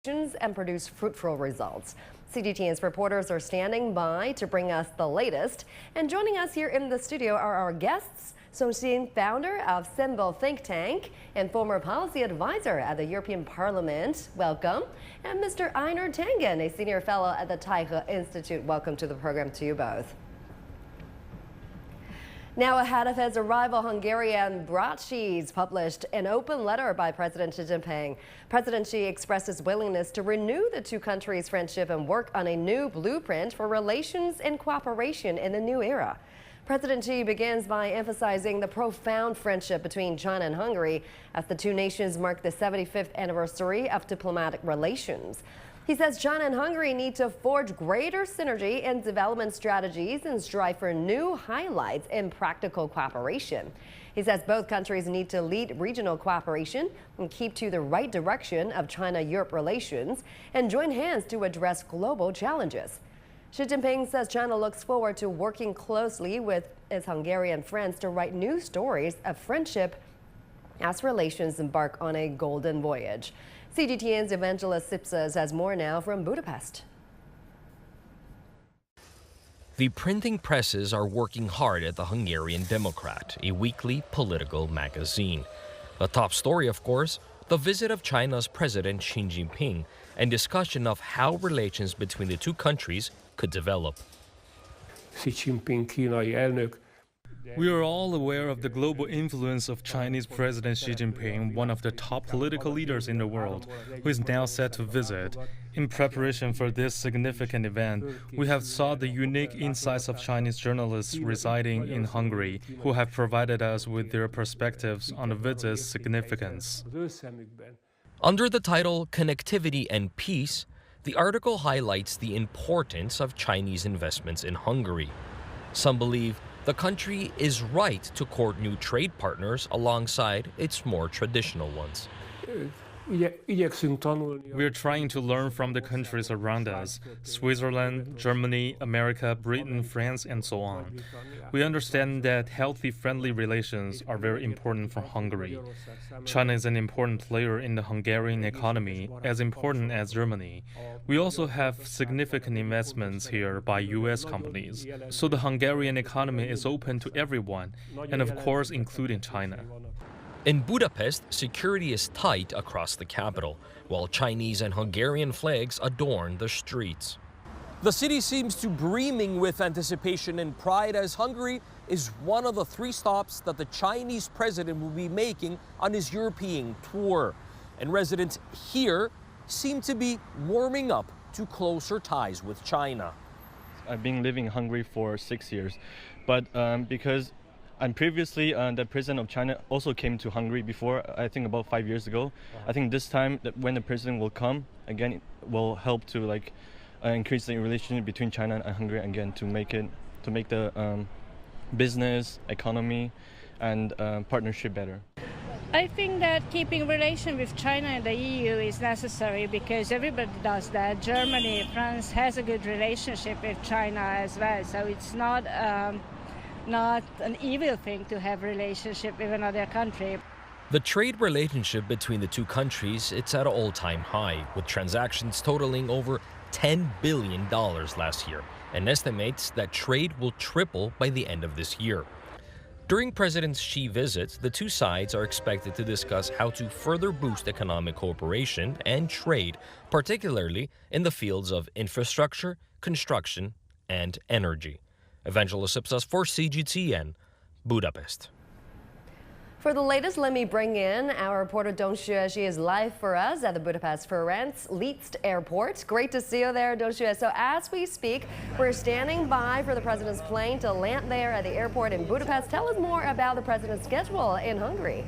and produce fruitful results. CGTN's reporters are standing by to bring us the latest. And joining us here in the studio are our guests, Song Xin, founder of Symbol Think Tank and former policy advisor at the European Parliament. Welcome. And Mr. Einar Tangen, a senior fellow at the Taihe Institute. Welcome to the program to you both. Now, ahead of his arrival, Hungarian broadsheets published an open letter by President Xi Jinping. President Xi expressed his willingness to renew the two countries' friendship and work on a new blueprint for relations and cooperation in the new era. President Xi begins by emphasizing the profound friendship between China and Hungary as the two nations mark the 75th anniversary of diplomatic relations. He says China and Hungary need to forge greater synergy in development strategies and strive for new highlights in practical cooperation. He says both countries need to lead regional cooperation and keep to the right direction of China-Europe relations and join hands to address global challenges. Xi Jinping says China looks forward to working closely with its Hungarian friends to write new stories of friendship as relations embark on a golden voyage. CGTN's Evangelist Sipsas has more now from Budapest. The printing presses are working hard at the Hungarian Democrat, a weekly political magazine. The top story, of course, the visit of China's President Xi Jinping and discussion of how relations between the two countries could develop. Xi Jinping kínai elnök. We are all aware of the global influence of Chinese President Xi Jinping, one of the top political leaders in the world, who is now set to visit. In preparation for this significant event, we have sought the unique insights of Chinese journalists residing in Hungary, who have provided us with their perspectives on the visit's significance. Under the title Connectivity and Peace, the article highlights the importance of Chinese investments in Hungary. Some believe the country is right to court new trade partners alongside its more traditional ones. We are trying to learn from the countries around us, Switzerland, Germany, America, Britain, France, and so on. We understand that healthy, friendly relations are very important for Hungary. China is an important player in the Hungarian economy, as important as Germany. We also have significant investments here by U.S. companies, so the Hungarian economy is open to everyone, and of course including China. In Budapest, security is tight across the capital, while Chinese and Hungarian flags adorn the streets. The city seems to brimming with anticipation and pride as Hungary is one of the 3 stops that the Chinese president will be making on his European tour. And residents here seem to be warming up to closer ties with China. I've been living in Hungary for 6 years, but and previously, the president of China also came to Hungary before, I think about 5 years ago. I think this time, that when the president will come, again, it will help to increase the relationship between China and Hungary again to make the business, economy, and partnership better. I think that keeping relation with China and the EU is necessary because everybody does that. Germany, France has a good relationship with China as well, so it's not an evil thing to have a relationship with another country. The trade relationship between the two countries, it's at an all-time high, with transactions totaling over $10 billion last year, and estimates that trade will triple by the end of this year. During President Xi's visit, the two sides are expected to discuss how to further boost economic cooperation and trade, particularly in the fields of infrastructure, construction, and energy. Evangelist Sipsas for CGTN, Budapest. For the latest, let me bring in our reporter Dong Xue. She is live for us at the Budapest Ferenc Liszt Airport. Great to see you there, Dong Xue. So as we speak, we're standing by for the president's plane to land there at the airport in Budapest. Tell us more about the president's schedule in Hungary.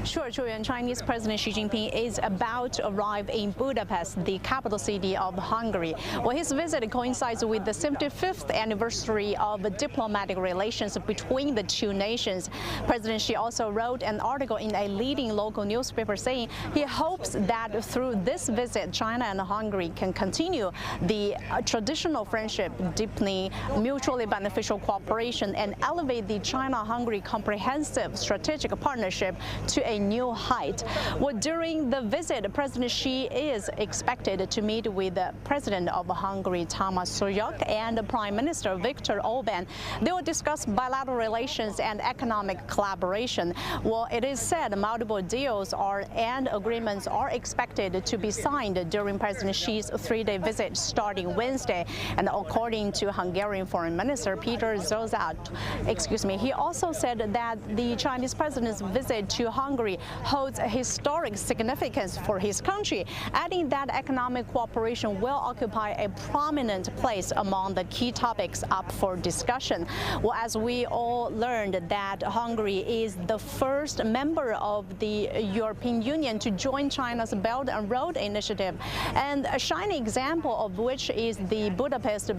Sure, Julian. Chinese President Xi Jinping is about to arrive in Budapest, the capital city of Hungary. Well, his visit coincides with the 75th anniversary of diplomatic relations between the two nations. President Xi also wrote an article in a leading local newspaper saying he hopes that through this visit, China and Hungary can continue the traditional friendship, deepening mutually beneficial cooperation, and elevate the China-Hungary comprehensive strategic partnership to a new height. Well, during the visit, President Xi is expected to meet with the President of Hungary, Tamás Sólyom, and Prime Minister Viktor Orbán. They will discuss bilateral relations and economic collaboration. Well, it is said multiple deals and agreements are expected to be signed during President Xi's three-day visit starting Wednesday. And according to Hungarian Foreign Minister Peter Zozat, he also said that the Chinese president's visit to Hungary holds historic significance for his country, adding that economic cooperation will occupy a prominent place among the key topics up for discussion. Well, as we all learned that Hungary is the first member of the European Union to join China's Belt and Road Initiative, and a shining example of which is the Budapest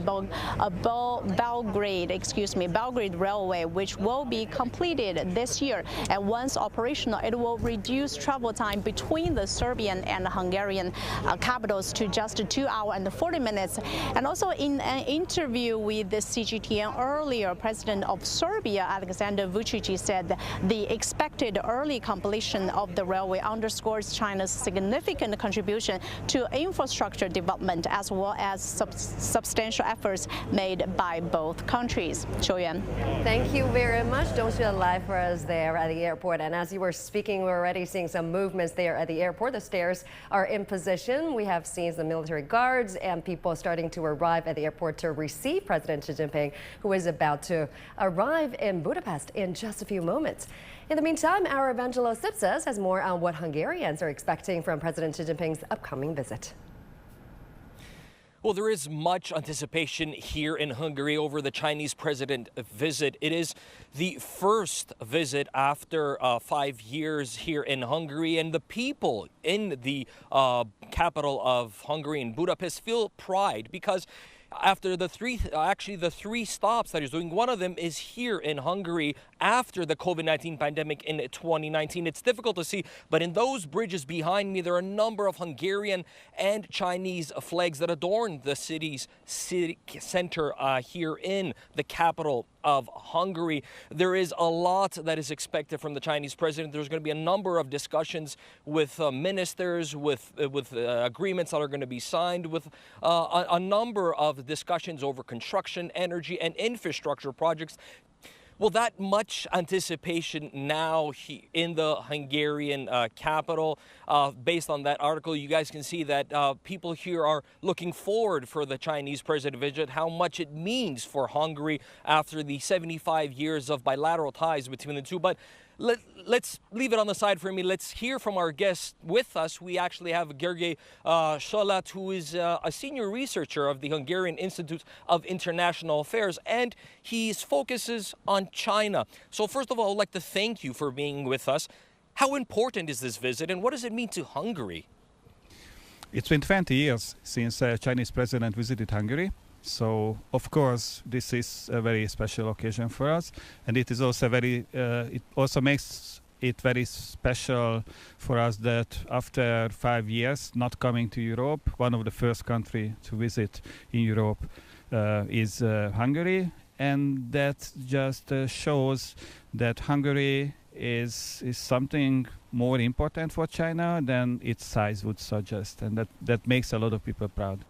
Belgrade Railway, which will be completed this year. And once operational, it will reduce travel time between the Serbian and Hungarian capitals to just 2 hours and 40 minutes. And also in an interview with the CGTN earlier, President of Serbia, Alexander Vučić, said the expected early completion of the railway underscores China's significant contribution to infrastructure development as well as substantial efforts made by both countries. Qiuyuan. Thank you very much. Don't shed light for us there at the airport. And as you were speaking, we're already seeing some movements there at the airport. The stairs are in position. We have seen the military guards and people starting to arrive at the airport to receive President Xi Jinping, who is about to arrive in Budapest in just a few moments. In the meantime, our Evangelos Tsipsas has more on what Hungarians are expecting from President Xi Jinping's upcoming visit. Well, there is much anticipation here in Hungary over the Chinese president visit. It is the first visit after 5 years here in Hungary, and the people in the capital of Hungary, in Budapest, feel pride because after the three stops that he's doing, one of them is here in Hungary after the COVID-19 pandemic in 2019. It's difficult to see, but in those bridges behind me, there are a number of Hungarian and Chinese flags that adorn the city's city center here in the capital of Hungary. There is a lot that is expected from the Chinese president. There's going to be a number of discussions with ministers, with agreements that are going to be signed, with a number of discussions over construction, energy, and infrastructure projects. Well, that much anticipation now in the Hungarian capital. Based on that article, you guys can see that people here are looking forward for the Chinese president visit, how much it means for Hungary after the 75 years of bilateral ties between the two. But let's leave it on the side for me. Let's hear from our guest with us. We actually have Gergely Solat, who is a senior researcher of the Hungarian Institute of International Affairs, and he focuses on China. So first of all, I'd like to thank you for being with us. How important is this visit, and what does it mean to Hungary? It's been 20 years since a Chinese president visited Hungary. So, of course, this is a very special occasion for us, and it is also it also makes it very special for us that after 5 years not coming to Europe, one of the first countries to visit in Europe is Hungary, and that just shows that Hungary is something more important for China than its size would suggest, and that makes a lot of people proud.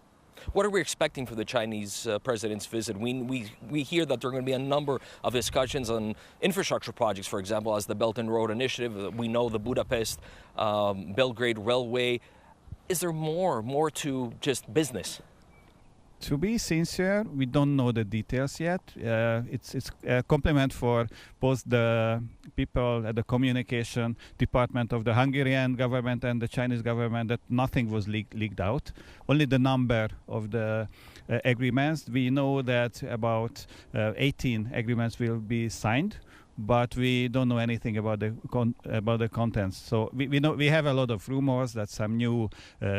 What are we expecting for the Chinese president's visit? We hear that there are going to be a number of discussions on infrastructure projects, for example, as the Belt and Road Initiative. We know the Budapest Belgrade Railway. Is there more to just business? To be sincere, we don't know the details yet. It's a compliment for both the people at the communication department of the Hungarian government and the Chinese government that nothing was leaked out. Only the number of the agreements. We know that about 18 agreements will be signed, but we don't know anything about the contents. So we know we have a lot of rumors that some new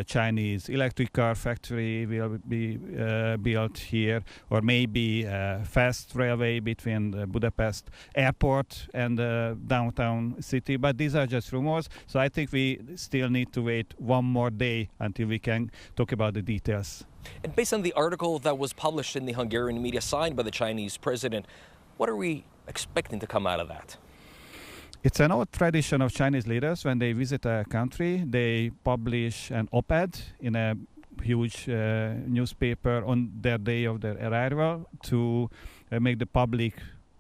Chinese electric car factory will be built here, or maybe a fast railway between the Budapest airport and the downtown city. But these are just rumors. So I think we still need to wait one more day until we can talk about the details. And based on the article that was published in the Hungarian media signed by the Chinese president, what are we expecting to come out of that? It's an old tradition of Chinese leaders. When they visit a country, they publish an op-ed in a huge newspaper on their day of their arrival to make the public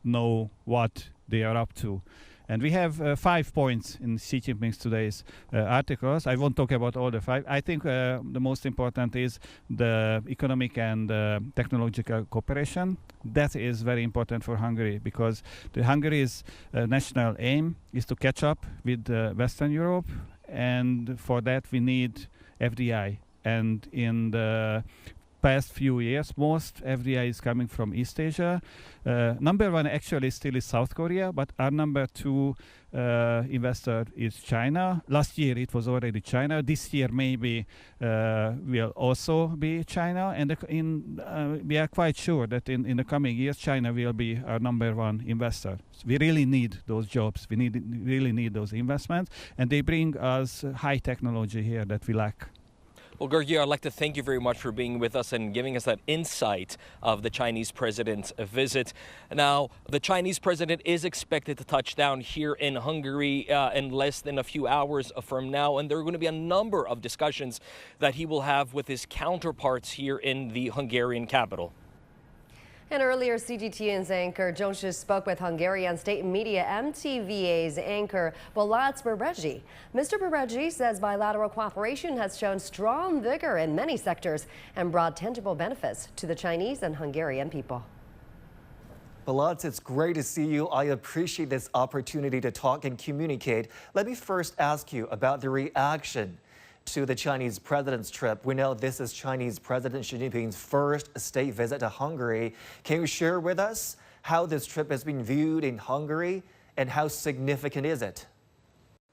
know what they are up to. And we have 5 points in Xi Jinping's today's articles. I won't talk about all the 5. I think the most important is the economic and technological cooperation. That is very important for Hungary because Hungary's national aim is to catch up with Western Europe, and for that we need FDI. And in the past few years, most FDI is coming from East Asia. Number one actually still is South Korea, but our number 2 investor is China. Last year it was already China. This year maybe will also be China. And we are quite sure that in the coming years, China will be our number 1 investor. So we really need those jobs. We really need those investments. And they bring us high technology here that we lack. Well, Georgi, I'd like to thank you very much for being with us and giving us that insight of the Chinese president's visit. Now, the Chinese president is expected to touch down here in Hungary in less than a few hours from now, and there are going to be a number of discussions that he will have with his counterparts here in the Hungarian capital. And earlier, CGTN's anchor Jonas spoke with Hungarian state media MTVA's anchor Balázs Berezsi. Mr. Berezsi says bilateral cooperation has shown strong vigor in many sectors and brought tangible benefits to the Chinese and Hungarian people. Balázs, it's great to see you. I appreciate this opportunity to talk and communicate. Let me first ask you about the reaction to the Chinese president's trip. We know this is Chinese President Xi Jinping's first state visit to Hungary. Can you share with us how this trip has been viewed in Hungary and how significant is it?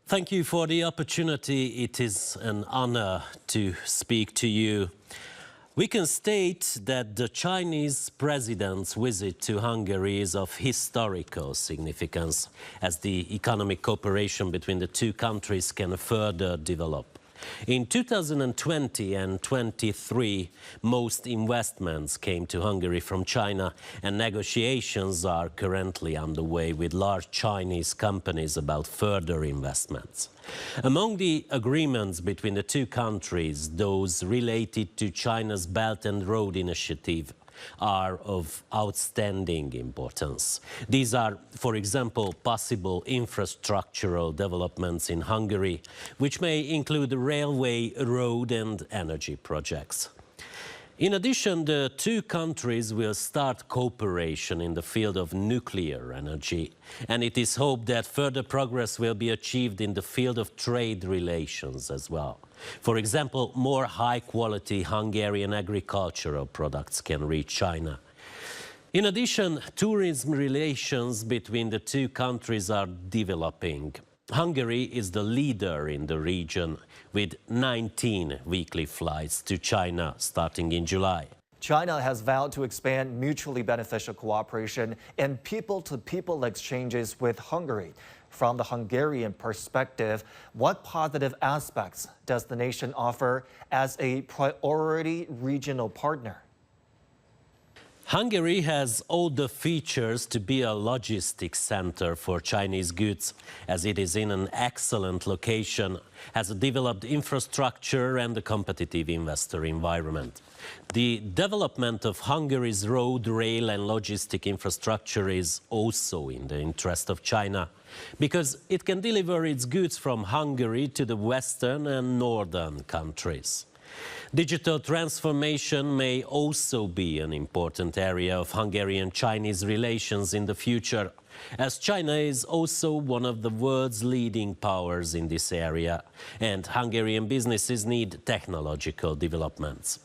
Thank you for the opportunity. It is an honor to speak to you. We can state that the Chinese president's visit to Hungary is of historical significance as the economic cooperation between the two countries can further develop. In 2020 and 23, most investments came to Hungary from China, and negotiations are currently underway with large Chinese companies about further investments. Among the agreements between the two countries, those related to China's Belt and Road Initiative are of outstanding importance. These are, for example, possible infrastructural developments in Hungary, which may include railway, road and energy projects. In addition, the two countries will start cooperation in the field of nuclear energy, and it is hoped that further progress will be achieved in the field of trade relations as well. For example, more high-quality Hungarian agricultural products can reach China. In addition, tourism relations between the two countries are developing. Hungary is the leader in the region, with 19 weekly flights to China starting in July. China has vowed to expand mutually beneficial cooperation and people-to-people exchanges with Hungary. From the Hungarian perspective, what positive aspects does the nation offer as a priority regional partner? Hungary has all the features to be a logistics center for Chinese goods, as it is in an excellent location, has a developed infrastructure and a competitive investor environment. The development of Hungary's road, rail and logistic infrastructure is also in the interest of China, because it can deliver its goods from Hungary to the western and northern countries. Digital transformation may also be an important area of Hungarian-Chinese relations in the future, as China is also one of the world's leading powers in this area, and Hungarian businesses need technological developments.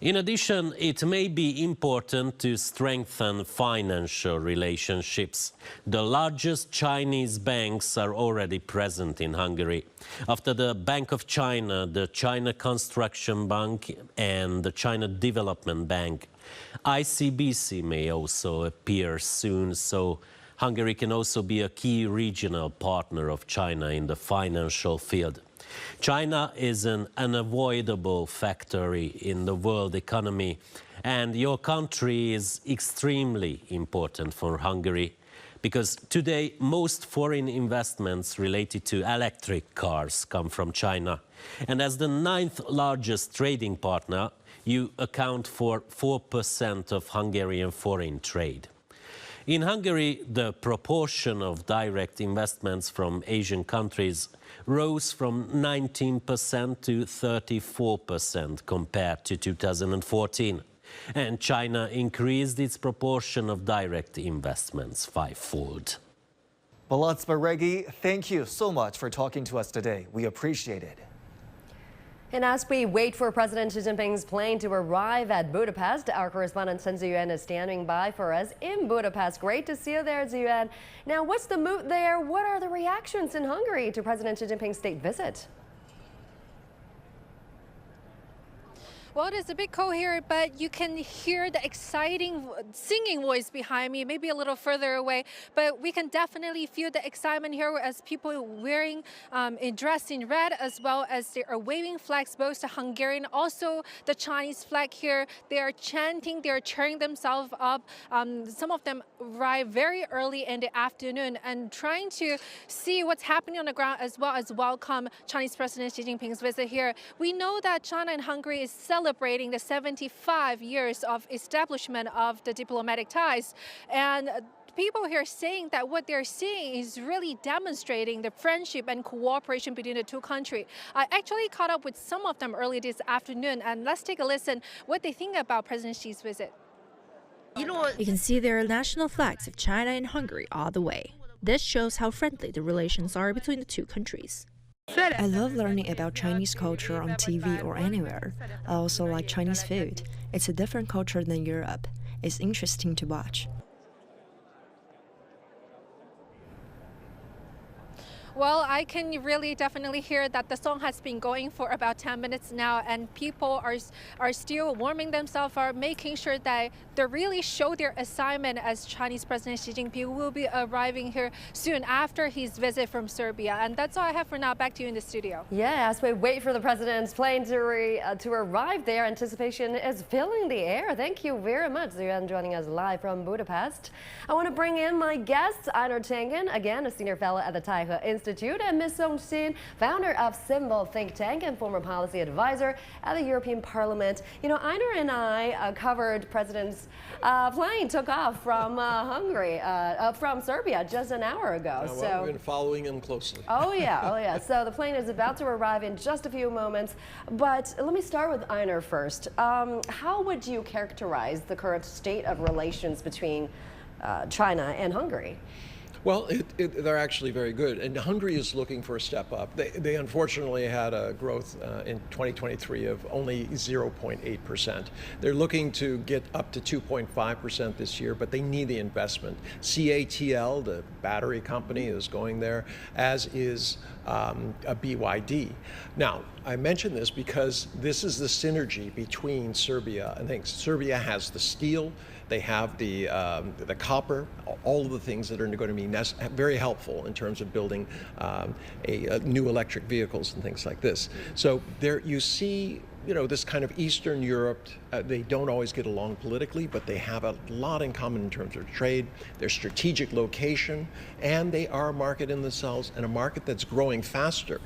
In addition, it may be important to strengthen financial relationships. The largest Chinese banks are already present in Hungary. After the Bank of China, the China Construction Bank and the China Development Bank, ICBC may also appear soon, so Hungary can also be a key regional partner of China in the financial field. China is an unavoidable factor in the world economy, and your country is extremely important for Hungary. because today most foreign investments related to electric cars come from China. And as the 9th largest trading partner, you account for 4% of Hungarian foreign trade. In Hungary, the proportion of direct investments from Asian countries rose from 19% to 34% compared to 2014. And China increased its proportion of direct investments fivefold. Balatz Baregi, thank you so much for talking to us today. We appreciate it. And as we wait for President Xi Jinping's plane to arrive at Budapest, our correspondent Sun Ziyuan is standing by for us in Budapest. Great to see you there, Ziyuan. Now, what's the mood there? What are the reactions in Hungary to President Xi Jinping's state visit? Well, it is a bit cold here, but you can hear the exciting singing voice behind me, maybe a little further away. But we can definitely feel the excitement here as people wearing dressed in red, as well as they are waving flags, both the Hungarian, also the Chinese flag here. They are chanting, they are cheering themselves up. Some of them arrive very early in the afternoon and trying to see what's happening on the ground, as well as welcome Chinese President Xi Jinping's visit here. We know that China and Hungary is celebrating the 75 years of establishment of the diplomatic ties. And people here saying that what they're seeing is really demonstrating the friendship and cooperation between the two countries. I actually caught up with some of them early this afternoon, and let's take a listen what they think about President Xi's visit. You can see there are national flags of China and Hungary all the way. This shows how friendly the relations are between the two countries. I love learning about Chinese culture on TV or anywhere. I also like Chinese food. It's a different culture than Europe. It's interesting to watch. Well, I can really definitely hear that the song has been going for about 10 minutes now, and people are still warming themselves, are making sure that they really show their assignment, as Chinese President Xi Jinping will be arriving here soon after his visit from Serbia. And that's all I have for now. Back to you in the studio. Yeah, as we wait for the president's plane to arrive there, anticipation is filling the air. Thank you very much, Ziyuan, joining us live from Budapest. I want to bring in my guests, Einar Tangen, again, a senior fellow at the Taihe Institute, and Ms. Song Xin, founder of Symbol think tank and former policy advisor at the European Parliament. You know, Einar and I covered President's plane took off from Hungary, from Serbia just an hour ago. Well, we've been following him closely. Oh yeah. So the plane is about to arrive in just a few moments. But let me start with Einar first. How would you characterize the current state of relations between China and Hungary? Well, they're actually very good, and Hungary is looking for a step up. They unfortunately had a growth in 2023 of only 0.8%. They're looking to get up to 2.5% this year, but they need the investment. CATL, the battery company, is going there, as is a BYD. Now, I mention this because this is the synergy between Serbia and things. Serbia has the steel. They have the copper, all of the things that are going to be very helpful in terms of building new electric vehicles and things like this. So there you see, you know, this kind of Eastern Europe, they don't always get along politically, but they have a lot in common in terms of trade, their strategic location, and they are a market in themselves, and a market that's growing faster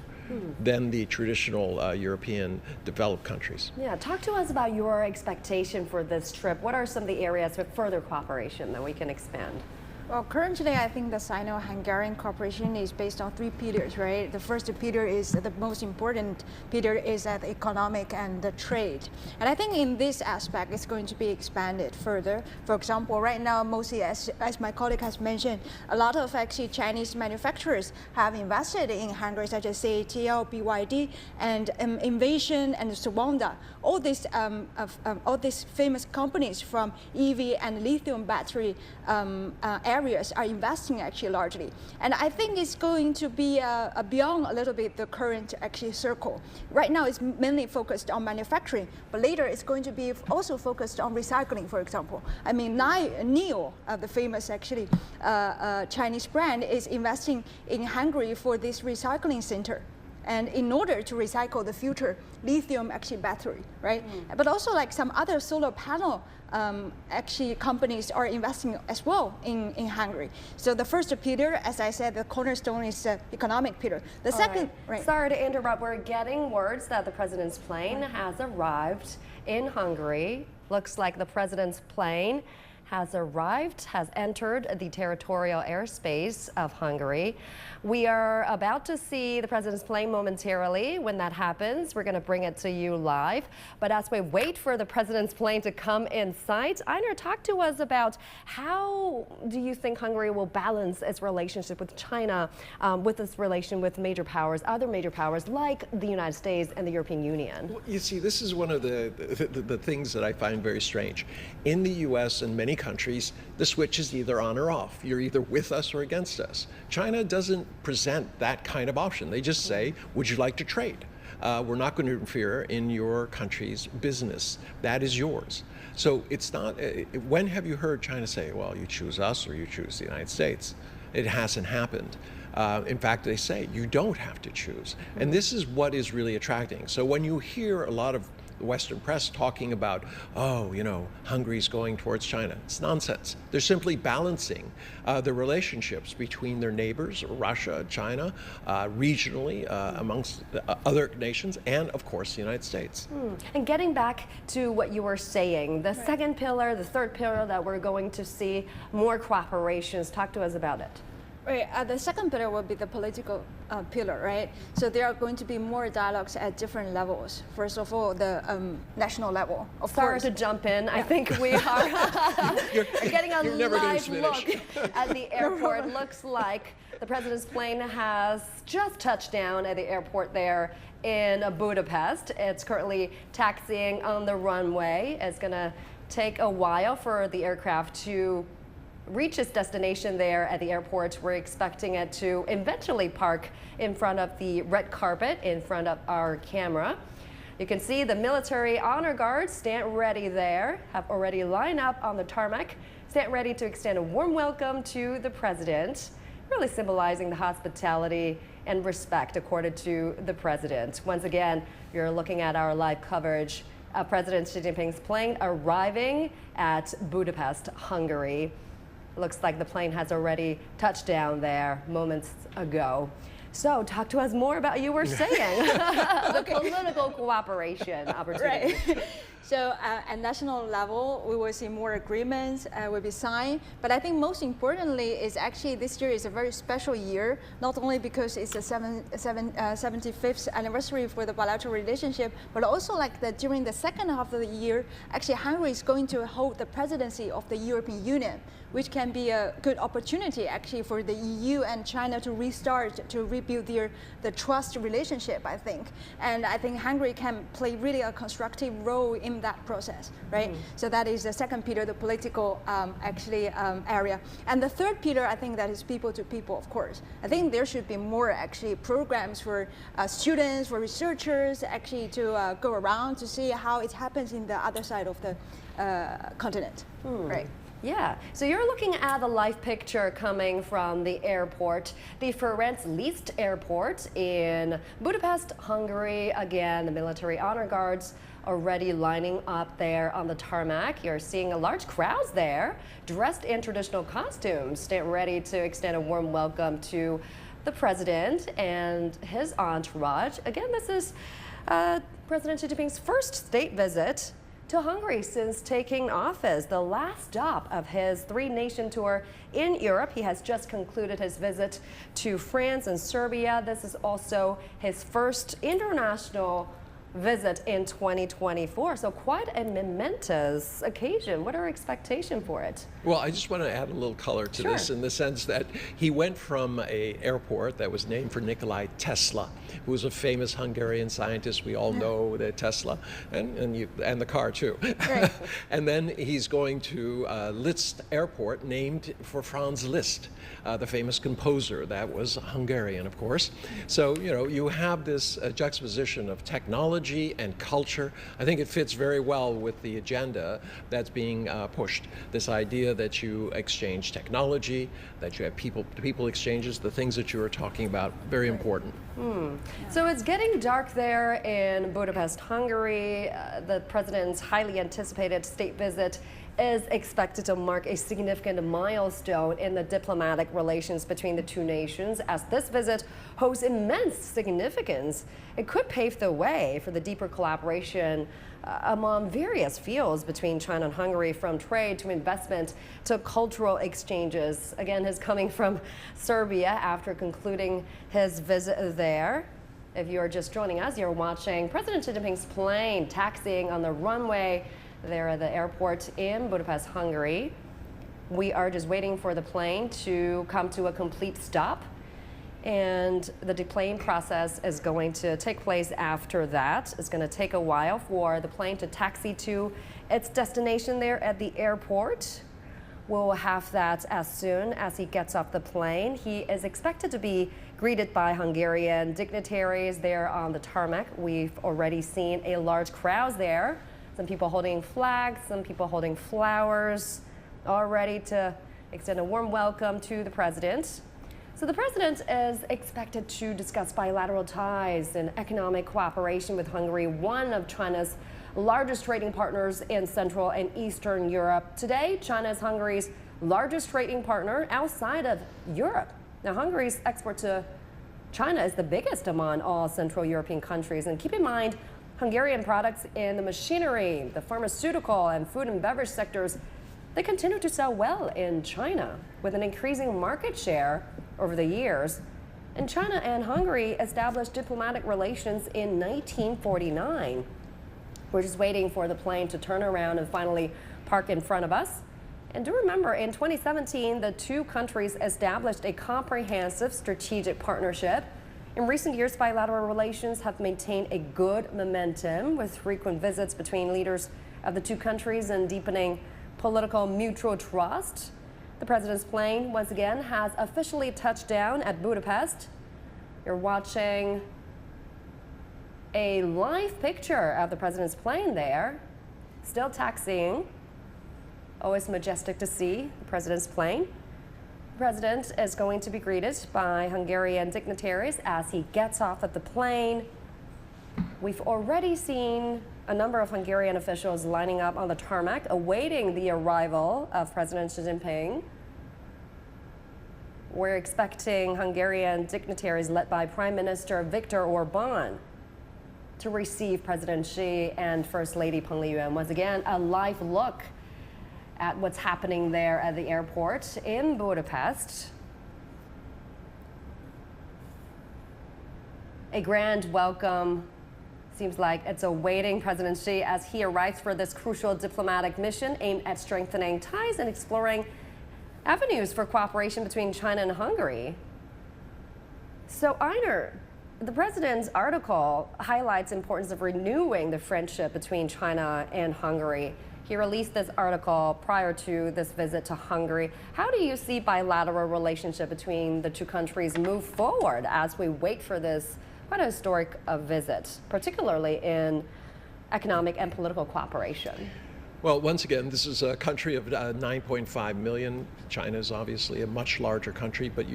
than the traditional European developed countries. Yeah, talk to us about your expectation for this trip. What are some of the areas with further cooperation that we can expand? Well, currently, I think the Sino-Hungarian cooperation is based on three pillars, right? The first pillar is the most important pillar is the economic and the trade. And I think in this aspect, it's going to be expanded further. For example, right now, mostly, as my colleague has mentioned, a lot of actually Chinese manufacturers have invested in Hungary, such as CATL, BYD, and Invasion and Swanda. All these famous companies from EV and lithium battery areas are investing actually largely. And I think it's going to be beyond a little bit the current actually circle. Right now it's mainly focused on manufacturing, but later it's going to be also focused on recycling, for example. I mean, NIO, the famous actually Chinese brand, is investing in Hungary for this recycling center. and in order to recycle the future lithium actually battery, right? But also like some other solar panel actually companies are investing as well in Hungary. So the first pillar, as I said, the cornerstone is economic pillar. The second, right. Sorry to interrupt, we're getting words that the president's plane has arrived in Hungary. Looks like the president's plane has arrived, has entered the territorial airspace of Hungary. We are about to see the president's plane momentarily. When that happens, we're going to bring it to you live. But as we wait for the president's plane to come in sight, Einar, talk to us about how do you think Hungary will balance its relationship with China, with its relation with major powers, other major powers like the United States and the European Union? Well, you see, this is one of the things that I find very strange. In the U.S. and many countries, the switch is either on or off. You're either with us or against us. China doesn't present that kind of option. They just say, would you like to trade? We're not going to interfere in your country's business. That is yours. So it's not, when have you heard China say, well, you choose us or you choose the United States? It hasn't happened. In fact, they say you don't have to choose. And this is what is really attracting. So when you hear a lot of the Western press talking about, oh, you know, Hungary's going towards China, it's nonsense. They're simply balancing the relationships between their neighbors, Russia, China, regionally amongst other nations, and of course the United States. And getting back to what you were saying, the second pillar, the third pillar that we're going to see more cooperations, talk to us about it. Right. The second pillar will be the political pillar, right? So there are going to be more dialogues at different levels. First of all, the national level. Sorry to jump in. I think we are getting a live look at the airport. Looks like the president's plane has just touched down at the airport there in Budapest. It's currently taxiing on the runway. It's going to take a while for the aircraft to reach its destination there at the airport. We're expecting it to eventually park in front of the red carpet in front of our camera. You can see the military honor guards stand ready there, have already lined up on the tarmac, stand ready to extend a warm welcome to the president, really symbolizing the hospitality and respect accorded to the president. Once again, you're looking at our live coverage of President Xi Jinping's plane arriving at Budapest, Hungary. Looks like the plane has already touched down there moments ago. So talk to us more about you were saying, the political cooperation opportunity. Right. So at national level, we will see more agreements will be signed. But I think most importantly is actually this year is a very special year, not only because it's the 75th anniversary for the bilateral relationship, but also like that during the second half of the year, actually Hungary is going to hold the presidency of the European Union, which can be a good opportunity actually for the EU and China to restart, to rebuild the trust relationship, I think. And I think Hungary can play really a constructive role in that process, right? So that is the second pillar, the political area. And the third pillar, I think that is people to people, of course. I think there should be more actually programs for students, for researchers actually to go around to see how it happens in the other side of the continent, right? Yeah, so you're looking at the live picture coming from the airport, the Ferenc Liszt Airport in Budapest, Hungary. Again, the military honor guards already lining up there on the tarmac. You're seeing a large crowds there, dressed in traditional costumes, stand ready to extend a warm welcome to the president and his entourage. Again, this is President Xi Jinping's first state visit to Hungary since taking office, the last stop of his three-nation tour in Europe. He has just concluded his visit to France and Serbia. This is also his first international visit in 2024. So quite a momentous occasion. What are our expectations for it? Well, I just want to add a little color to this in the sense that he went from an airport that was named for Nikola Tesla, who was a famous Hungarian scientist. We all know the Tesla and the car too. Right. And then he's going to Liszt Airport, named for Franz Liszt, the famous composer that was Hungarian, of course. So, you know, you have this juxtaposition of technology technology and culture. I think it fits very well with the agenda that's being pushed. This idea that you exchange technology, that you have people exchanges, the things that you were talking about, very important. So it's getting dark there in Budapest, Hungary. The president's highly anticipated state visit is expected to mark a significant milestone in the diplomatic relations between the two nations. As this visit holds immense significance, it could pave the way for the deeper collaboration among various fields between China and Hungary, from trade to investment to cultural exchanges. Again, his coming from Serbia after concluding his visit there. If you're just joining us, you're watching President Xi Jinping's plane taxiing on the runway there at the airport in Budapest, Hungary. We are just waiting for the plane to come to a complete stop, and the deplane process is going to take place after that. It's going to take a while for the plane to taxi to its destination there at the airport. We'll have that as soon as he gets off the plane. He is expected to be greeted by Hungarian dignitaries there on the tarmac. We've already seen a large crowd there. Some people holding flags, some people holding flowers, all ready to extend a warm welcome to the president. So the president is expected to discuss bilateral ties and economic cooperation with Hungary, one of China's largest trading partners in Central and Eastern Europe. Today, China is Hungary's largest trading partner outside of Europe. Now, Hungary's export to China is the biggest among all Central European countries. And keep in mind, Hungarian products in the machinery, the pharmaceutical and food and beverage sectors, they continue to sell well in China with an increasing market share over the years. And China and Hungary established diplomatic relations in 1949. We're just waiting for the plane to turn around and finally park in front of us. And do remember, in 2017, the two countries established a comprehensive strategic partnership. In recent years, bilateral relations have maintained a good momentum with frequent visits between leaders of the two countries and deepening political mutual trust. The president's plane, once again, has officially touched down at Budapest. You're watching a live picture of the president's plane there, still taxiing. Always majestic to see the president's plane. The president is going to be greeted by Hungarian dignitaries as he gets off at the plane. We've already seen a number of Hungarian officials lining up on the tarmac, awaiting the arrival of President Xi Jinping. We're expecting Hungarian dignitaries led by Prime Minister Viktor Orbán to receive President Xi and First Lady Peng Liyuan. Once again, a live look at what's happening there at the airport in Budapest. A grand welcome seems like it's awaiting President Xi as he arrives for this crucial diplomatic mission aimed at strengthening ties and exploring avenues for cooperation between China and Hungary. So, Einar, the president's article highlights the importance of renewing the friendship between China and Hungary. He released this article prior to this visit to Hungary. How do you see bilateral relationship between the two countries move forward as we wait for this quite a historic visit, particularly in economic and political cooperation? Well, once again, this is a country of 9.5 million. China is obviously a much larger country, but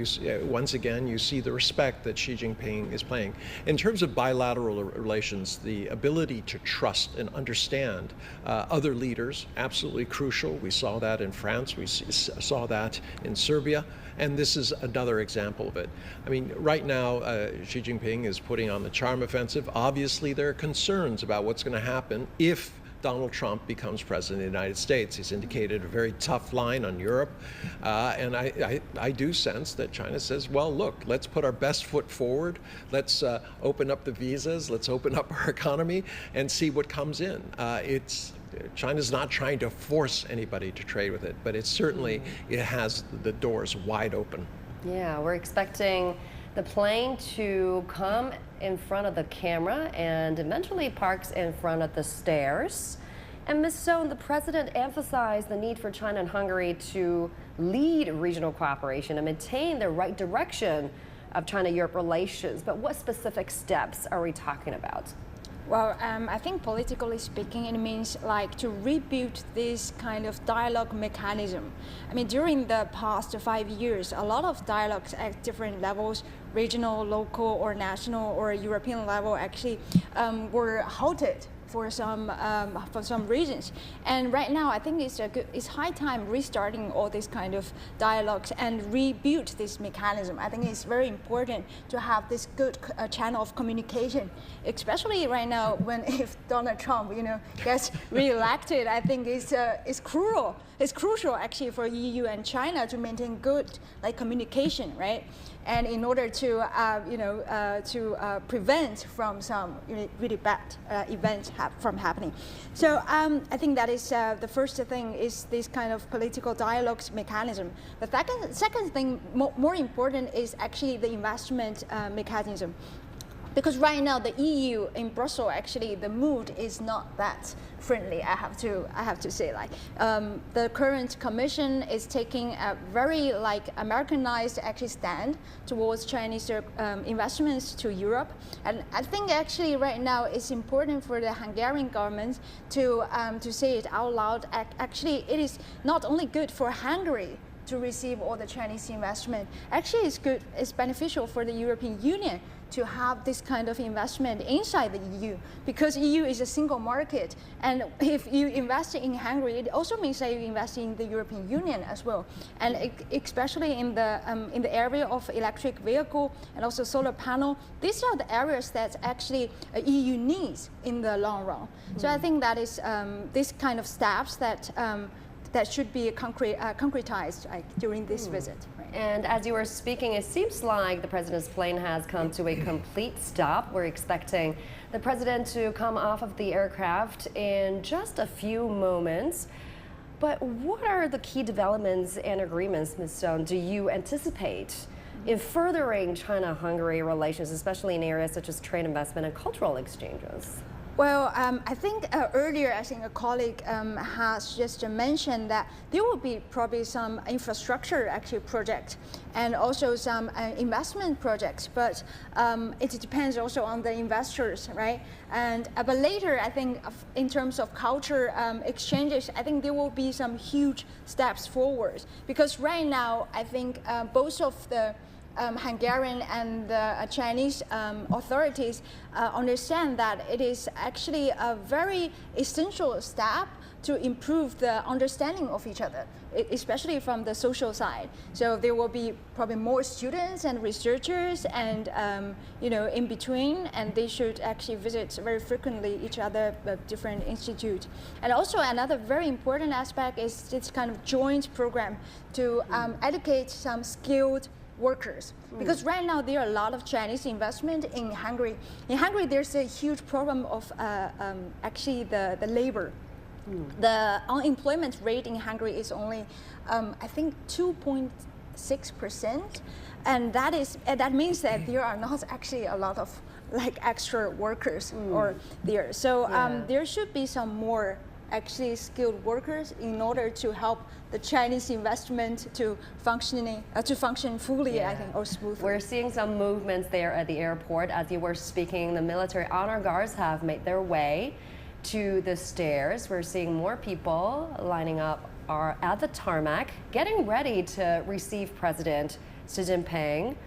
once again, you see the respect that Xi Jinping is playing. In terms of bilateral relations, the ability to trust and understand other leaders, absolutely crucial. We saw that in France, we saw that in Serbia, and this is another example of it. I mean, right now, Xi Jinping is putting on the charm offensive. Obviously, there are concerns about what's going to happen if Donald Trump becomes president of the United States. He's indicated a very tough line on Europe. And I do sense that China says, well, look, let's put our best foot forward. Let's open up the visas. Let's open up our economy and see what comes in. China's not trying to force anybody to trade with it, but it certainly it has the doors wide open. Yeah, we're expecting the plane to come in front of the camera and eventually parks in front of the stairs. And Ms. Stone, the president emphasized the need for China and Hungary to lead regional cooperation and maintain the right direction of China-Europe relations. But what specific steps are we talking about? Well, I think politically speaking, it means like to rebuild this kind of dialogue mechanism. I mean, during the past 5 years, a lot of dialogues at different levels, regional, local, or national, or European level, actually were halted for some reasons. And right now, I think it's high time restarting all these kind of dialogues and rebuild this mechanism. I think it's very important to have this good channel of communication, especially right now when if Donald Trump, gets reelected. I think it's crucial. It's crucial actually for EU and China to maintain good communication, right? And in order to prevent from some really bad events from happening. So I think that is the first thing is this kind of political dialogues mechanism. The second thing, more important, is actually the investment mechanism. Because right now the EU in Brussels, actually the mood is not that friendly. I have to say, the current Commission is taking a very Americanized actually stand towards Chinese investments to Europe, and I think actually right now it's important for the Hungarian government to say it out loud. Actually, it is not only good for Hungary to receive all the Chinese investment. Actually, it's beneficial for the European Union to have this kind of investment inside the EU, because EU is a single market, and if you invest in Hungary, it also means that you invest in the European Union as well, and especially in the area of electric vehicle and also solar panel. These are the areas that actually EU needs in the long run. So I think that is this kind of steps that should be concretized during this visit. And as you were speaking, it seems like the president's plane has come to a complete stop. We're expecting the president to come off of the aircraft in just a few moments. But what are the key developments and agreements, Ms. Stone, do you anticipate in furthering China-Hungary relations, especially in areas such as trade, investment, and cultural exchanges? Well, I think earlier, I think a colleague has just mentioned that there will be probably some infrastructure actually projects and also some investment projects, but it depends also on the investors, right? And but later, I think in terms of culture exchanges, I think there will be some huge steps forward, because right now, I think both of the Hungarian and the Chinese authorities understand that it is actually a very essential step to improve the understanding of each other, especially from the social side. So there will be probably more students and researchers and in between, and they should actually visit very frequently each other, different institutes. And also another very important aspect is this kind of joint program to educate some skilled workers, because right now there are a lot of Chinese investment in Hungary. In Hungary, there's a huge problem of actually the labor. The unemployment rate in Hungary is only, I think, 2.6%, and that means that there are not actually a lot of extra workers or there. So there should be some more actually skilled workers in order to help the Chinese investment to function fully, I think, or smoothly. We're seeing some movements there at the airport. As you were speaking, the military honor guards have made their way to the stairs. We're seeing more people lining up at the tarmac, getting ready to receive President Xi Jinping.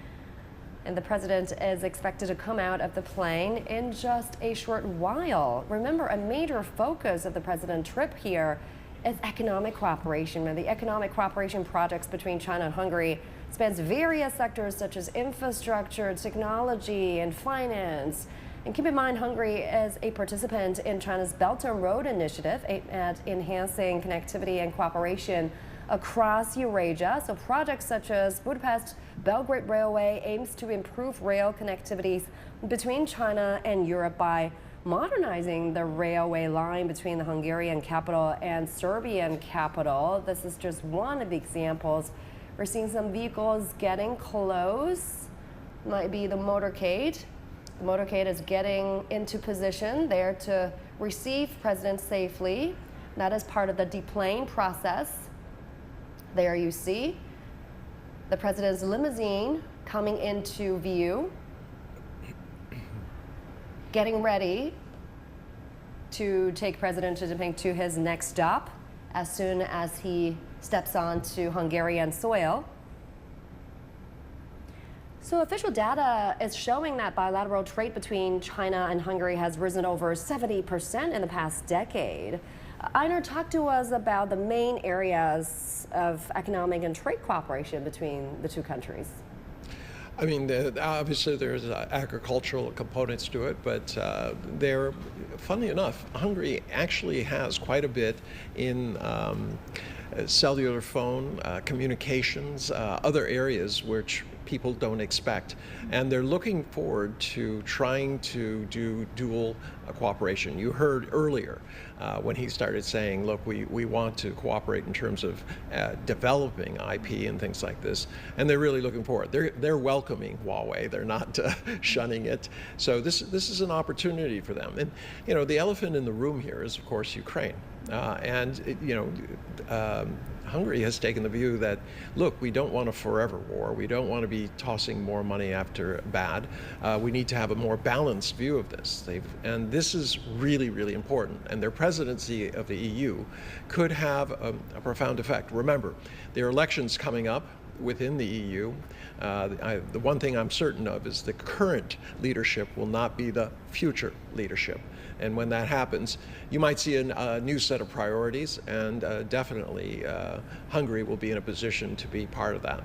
And the president is expected to come out of the plane in just a short while. Remember, a major focus of the president's trip here is economic cooperation. And the economic cooperation projects between China and Hungary spans various sectors such as infrastructure, technology, and finance. And keep in mind, Hungary is a participant in China's Belt and Road Initiative aimed at enhancing connectivity and cooperation across Eurasia. So projects such as Budapest Belgrade Railway aims to improve rail connectivities between China and Europe by modernizing the railway line between the Hungarian capital and Serbian capital. This is just one of the examples. We're seeing some vehicles getting close. Might be the motorcade. The motorcade is getting into position there to receive President safely. That is part of the deplane process. There you see the president's limousine coming into view, getting ready to take President Xi Jinping to his next stop as soon as he steps onto Hungarian soil. So official data is showing that bilateral trade between China and Hungary has risen over 70% in the past decade. Einar, talk to us about the main areas of economic and trade cooperation between the two countries. I mean, obviously there's agricultural components to it, but funnily enough, Hungary actually has quite a bit in cellular phone, communications, other areas which people don't expect. And they're looking forward to trying to do dual cooperation. You heard earlier when he started saying, look, we want to cooperate in terms of developing IP and things like this. And they're really looking forward. They're welcoming Huawei. They're not shunning it. So this is an opportunity for them. And, you know, the elephant in the room here is, of course, Ukraine. Hungary has taken the view that, look, we don't want a forever war. We don't want to be tossing more money after bad. We need to have a more balanced view of this. And this is really, really important. And their presidency of the EU could have a profound effect. Remember, there are elections coming up within the EU. The one thing I'm certain of is the current leadership will not be the future leadership. And when that happens, you might see a new set of priorities, and definitely Hungary will be in a position to be part of that.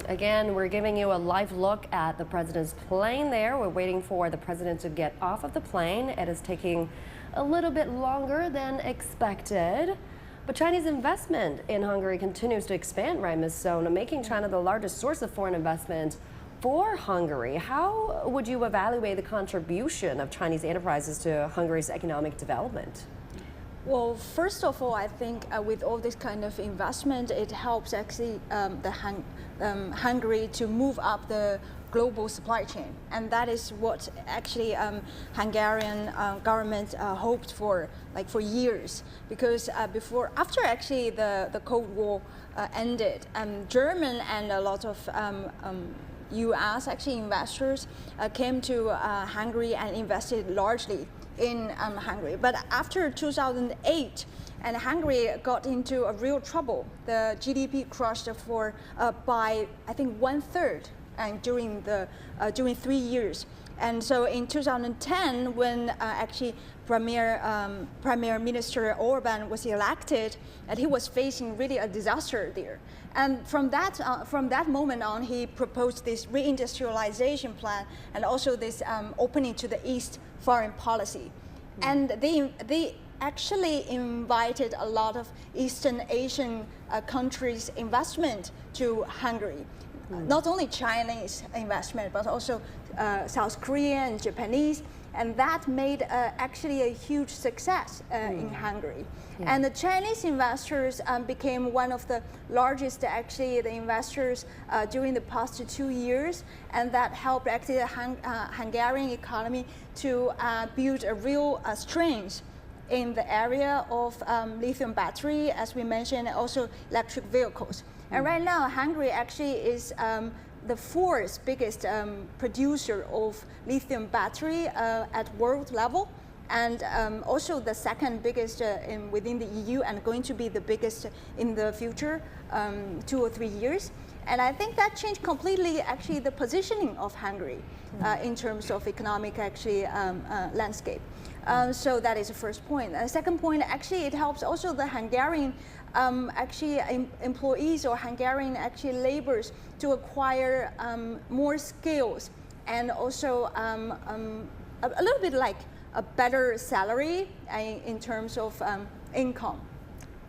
Again, we're giving you a live look at the president's plane there. We're waiting for the president to get off of the plane. It is taking a little bit longer than expected. But Chinese investment in Hungary continues to expand, right, Ms. Sona, making China the largest source of foreign investment for Hungary. How would you evaluate the contribution of Chinese enterprises to Hungary's economic development? Well, first of all, I think with all this kind of investment, it helps actually Hungary to move up the global supply chain, and that is what actually Hungarian government hoped for, like for years, because after actually the Cold War ended, German and a lot of U.S. actually investors came to Hungary and invested largely in Hungary. But after 2008, and Hungary got into a real trouble. The GDP crushed by I think 1/3, and during 3 years. And so in 2010, when actually Premier Minister Orban was elected, and he was facing really a disaster there. And from that moment on, he proposed this reindustrialization plan and also this opening to the East foreign policy. And they actually invited a lot of Eastern Asian countries' investment to Hungary. Not only Chinese investment, but also South Korean and Japanese. And that made actually a huge success in Hungary. Yeah. And the Chinese investors became one of the largest, actually, the investors during the past 2 years. And that helped actually the Hungarian economy to build a real strength in the area of lithium battery, as we mentioned, and also electric vehicles. And right now, Hungary actually is the 4th biggest producer of lithium battery at world level, and also the 2nd biggest within the EU, and going to be the biggest in the future 2 or 3 years. And I think that changed completely actually the positioning of Hungary in terms of economic actually landscape. So that is the first point. And the second point, actually, it helps also the Hungarian employees or Hungarian actually laborers to acquire more skills, and also a little bit like a better salary in terms of income.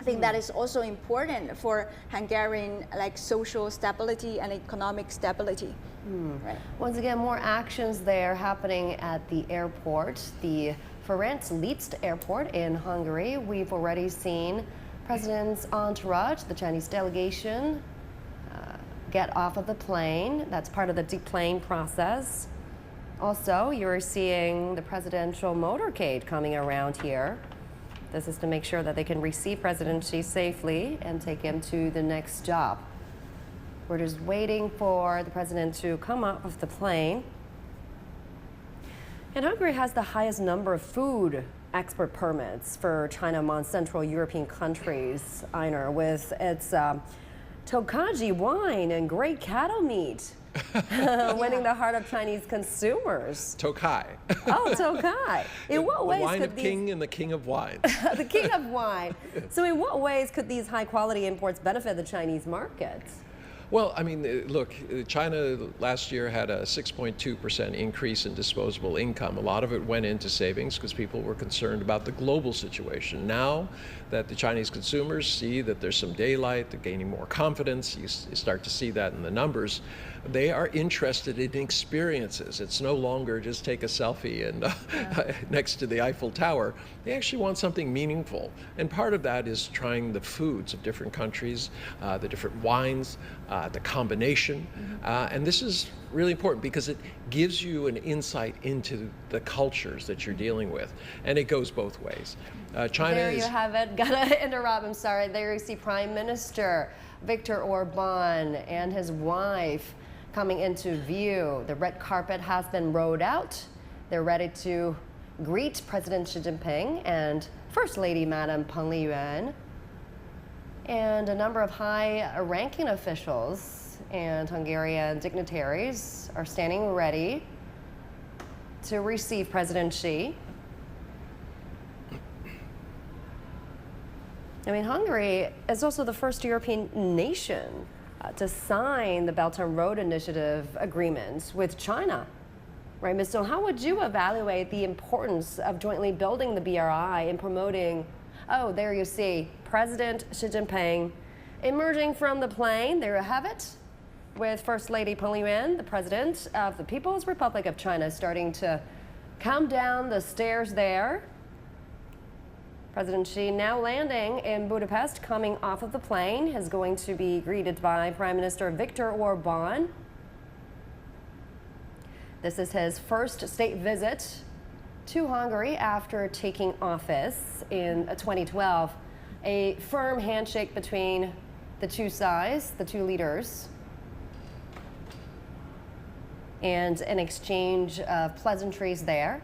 I think that is also important for Hungarian like social stability and economic stability. Right. Once again, more actions there happening at the airport, the Ferenc-Liszt airport in Hungary. We've already seen President's entourage, the Chinese delegation, get off of the plane. That's part of the deplane process. Also, you're seeing the presidential motorcade coming around here. This is to make sure that they can receive President Xi safely and take him to the next stop. We're just waiting for the president to come off of the plane. And Hungary has the highest number of food export permits for China among Central European countries, Einar, with its Tokaji wine and great cattle meat. Winning the heart of Chinese consumers. Tokai. Oh, Tokai. In what ways the wine could of king and the king of wine. The king of wine. So in what ways could these high-quality imports benefit the Chinese market? Well, I mean, look, China last year had a 6.2% increase in disposable income. A lot of it went into savings because people were concerned about the global situation. Now that the Chinese consumers see that there's some daylight, they're gaining more confidence, you start to see that in the numbers, they are interested in experiences. It's no longer just take a selfie and next to the Eiffel Tower. They actually want something meaningful. And part of that is trying the foods of different countries, the different wines, the combination. And this is really important because it gives you an insight into the cultures that you're dealing with. And it goes both ways. China there you have it. Gotta interrupt, I'm sorry. There you see Prime Minister Viktor Orban and his wife coming into view. The red carpet has been rolled out. They're ready to greet President Xi Jinping and First Lady Madam Peng Liyuan. And a number of high-ranking officials and Hungarian dignitaries are standing ready to receive President Xi. I mean, Hungary is also the first European nation to sign the Belt and Road Initiative agreement with China. Right, Ms. Stone, how would you evaluate the importance of jointly building the BRI and promoting, oh, there you see, President Xi Jinping emerging from the plane, there you have it, with First Lady Peng Liyuan, the President of the People's Republic of China, starting to come down the stairs there. President Xi now landing in Budapest, coming off of the plane, is going to be greeted by Prime Minister Viktor Orban. This is his first state visit to Hungary after taking office in 2012. A firm handshake between the two sides, the two leaders, and an exchange of pleasantries there.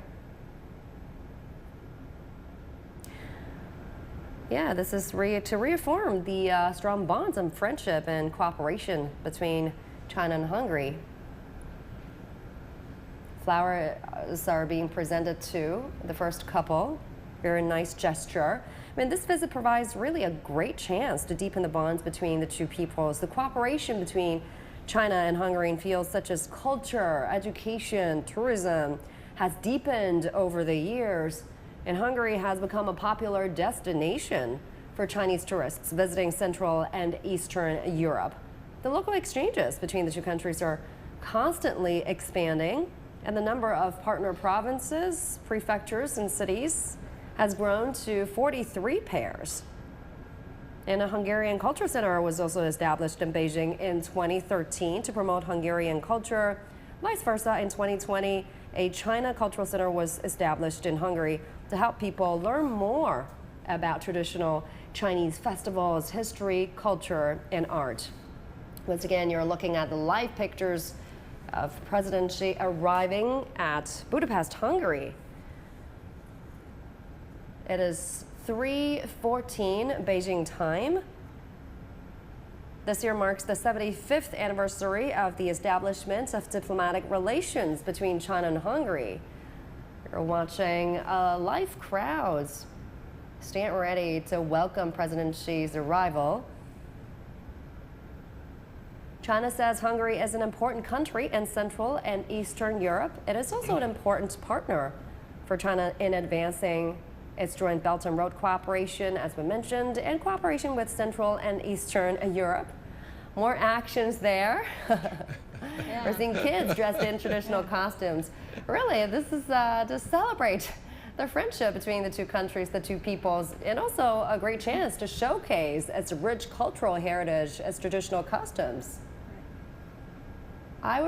Yeah, this is to reaffirm the strong bonds and friendship and cooperation between China and Hungary. Flowers are being presented to the first couple. Very nice gesture. I mean, this visit provides really a great chance to deepen the bonds between the two peoples. The cooperation between China and Hungary in fields such as culture, education, tourism has deepened over the years. And Hungary has become a popular destination for Chinese tourists visiting Central and Eastern Europe. The local exchanges between the two countries are constantly expanding, and the number of partner provinces, prefectures, and cities has grown to 43 pairs. And a Hungarian Culture Center was also established in Beijing in 2013 to promote Hungarian culture. Vice versa, in 2020, a China Cultural Center was established in Hungary to help people learn more about traditional Chinese festivals, history, culture, and art. Once again, you're looking at the live pictures of President Xi arriving at Budapest, Hungary. It is 3:14 Beijing time. This year marks the 75th anniversary of the establishment of diplomatic relations between China and Hungary. You're watching live crowds stand ready to welcome President Xi's arrival. China says Hungary is an important country in Central and Eastern Europe. It is also an important partner for China in advancing its joint Belt and Road cooperation, as we mentioned, and cooperation with Central and Eastern Europe. More actions there. We're seeing kids dressed in traditional costumes. Really, this is to celebrate the friendship between the two countries, the two peoples, and also a great chance to showcase its rich cultural heritage as traditional customs. I